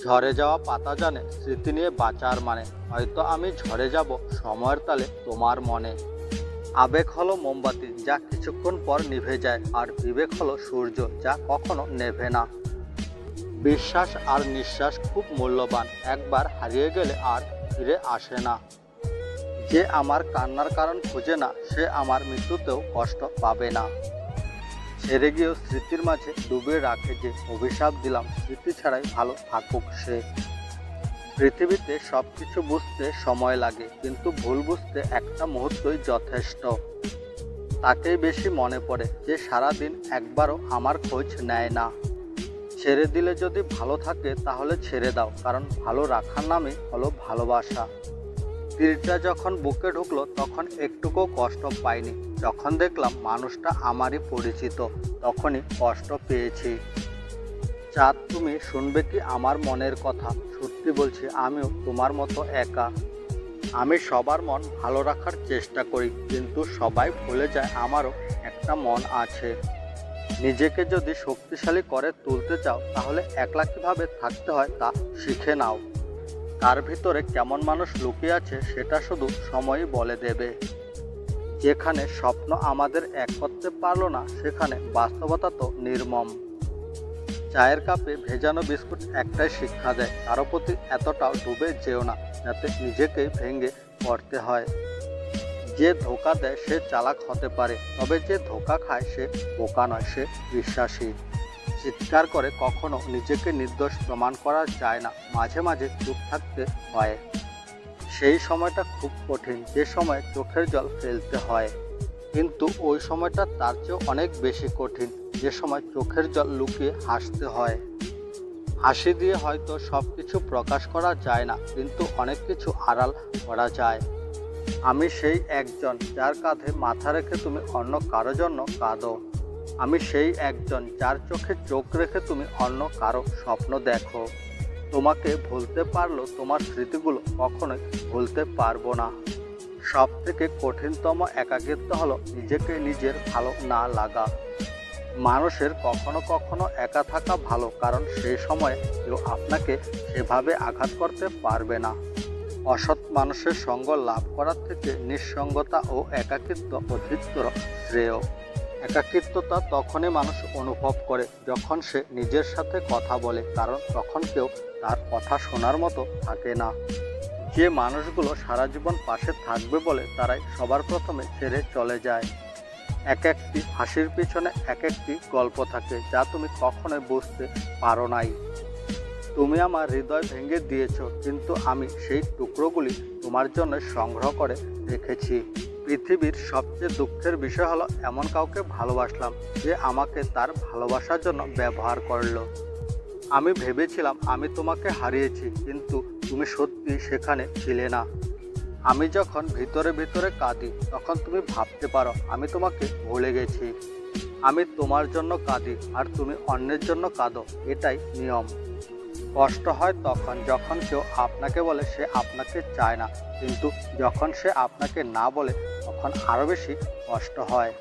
ঝরে যাওয়া পাতা জানে স্মৃতি নিয়ে বাঁচার মানে। হয়তো আমি ঝরে যাব সময়ের তালে তোমার মনে। আবেগ হলো মোমবাতি যা কিছুক্ষণ পর নিভে যায়, আর বিবেক হলো সূর্য যা কখনো নেভে না। বিশ্বাস আর নিঃশ্বাস খুব মূল্যবান, একবার হারিয়ে গেলে আর ফিরে আসে না। যে আমার কান্নার কারণ খুঁজে না, সে আমার মৃত্যুতেও কষ্ট পাবে না। ছেড়ে গিয়েও স্মৃতির মাঝে ডুবিয়ে রাখে যে, অভিশাপ দিলাম স্মৃতি ছাড়াই ভালো থাকুক সে। পৃথিবীতে সবকিছু বুঝতে সময় লাগে, কিন্তু ভুল বুঝতে একটা মুহূর্তই যথেষ্ট। তাকেই বেশি মনে পড়ে যে সারাদিন একবারও আমার খোঁজ নেয় না। ছেড়ে দিলে যদি ভালো থাকে তাহলে ছেড়ে দাও, কারণ ভালো রাখার নামই হলো ভালোবাসা। তীরটা যখন বুকে ঢুকলো তখন একটুকুও কষ্ট পাইনি। যখন দেখলাম মানুষটা আমারই পরিচিত, তখনই কষ্ট পেয়েছি। চাঁদ, তুমি শুনবে কি আমার মনের কথা? সত্যি বলছি, আমিও তোমার মতো একা। আমি সবার মন ভালো রাখার চেষ্টা করি, কিন্তু সবাই ভুলে যায় আমারও একটা মন আছে। নিজেকে যদি শক্তিশালী করে তুলতে চাও, তাহলে একলা কীভাবে থাকতে হয় তা শিখে নাও। তার ভিতরে কেমন মানুষ লুকিয়ে আছে সেটা শুধু সময়ই বলে দেবে। যেখানে স্বপ্ন আমাদের এক করতে পারলো না, সেখানে বাস্তবতা তো নির্মম। চায়ের কাপে ভেজানো বিস্কুট একটাই শিক্ষা দেয়, কারো প্রতি এতটাও ডুবে যেও না যাতে নিজেকেই ভেঙে পড়তে হয়। যে ধোঁকা দেয় সে চালাক হতে পারে, তবে যে ধোঁকা খায় সে বোকা নয়, সে বিশ্বাসী। চিৎকার করে কখনো নিজেকে নির্দোষ প্রমাণ করা যায় না, মাঝে মাঝে চুপ থাকতে হয়। সেই সময়টা খুব কঠিন, যে সময় চোখের জল ফেলতে হয়। কিন্তু ওই সময়টা তার চেয়েও অনেক বেশি কঠিন, যে সময় চোখের জল লুকিয়ে হাসতে হয়। হাসি দিয়ে হয়তো সব কিছু প্রকাশ করা যায় না, কিন্তু অনেক কিছু আড়াল করা যায়। আমি সেই একজন যার কাঁধে মাথা রেখে তুমি অন্য কারো জন্য কাঁদো। আমি সেই একজন যার চোখে চোখ রেখে তুমি অন্য কারো স্বপ্ন দেখো। তোমাকে ভুলতে পারলেও তোমার স্মৃতিগুলো কখনোই ভুলতে পারবো না। সব থেকে কঠিনতম একাকিত্ব হলো নিজেকে নিজের ভালো না লাগা। মানুষের কখনো কখনো একা থাকা ভালো, কারণ সেই সময়ে কেউ আপনাকে সেভাবে আঘাত করতে পারবে না। অসৎ মানুষের সঙ্গ লাভ করার থেকে নিঃসঙ্গতা ও একাকিত্ব অধিকতর শ্রেয়। একাকিত্বতা তখনই মানুষ অনুভব করে যখন সে নিজের সাথে কথা বলে, কারণ তখন কেউ তার কথা শোনার মতো থাকে না। যে মানুষগুলো সারা জীবন পাশে থাকবে বলে তারাই সবার প্রথমে ছেড়ে চলে যায়। এক একটি হাসির পিছনে এক একটি গল্প থাকে, যা তুমি কখনোই বুঝতে পারো নাই। তুমি আমার হৃদয় ভেঙে দিয়েছ, কিন্তু আমি সেই টুকরোগুলি তোমার জন্য সংগ্রহ করে রেখেছি। পৃথিবীর সবচেয়ে দুঃখের বিষয় হলো এমন কাউকে ভালোবাসলাম যে আমাকে তার ভালোবাসার জন্য ব্যবহার করলো। আমি ভেবেছিলাম আমি তোমাকে হারিয়েছি, কিন্তু তুমি সত্যি সেখানে ছিলে না। আমি যখন ভিতরে ভিতরে কাঁদি, তখন তুমি ভাবতে পারো আমি তোমাকে ভুলে গেছি। আমি তোমার জন্য কাঁদি আর তুমি অন্যের জন্য কাঁদো, এটাই নিয়ম। কষ্ট হয় তখন যখন কেউ আপনাকে বলে সে আপনাকে চায় না, কিন্তু যখন সে আপনাকে না বলে তখন আরও বেশি কষ্ট হয়।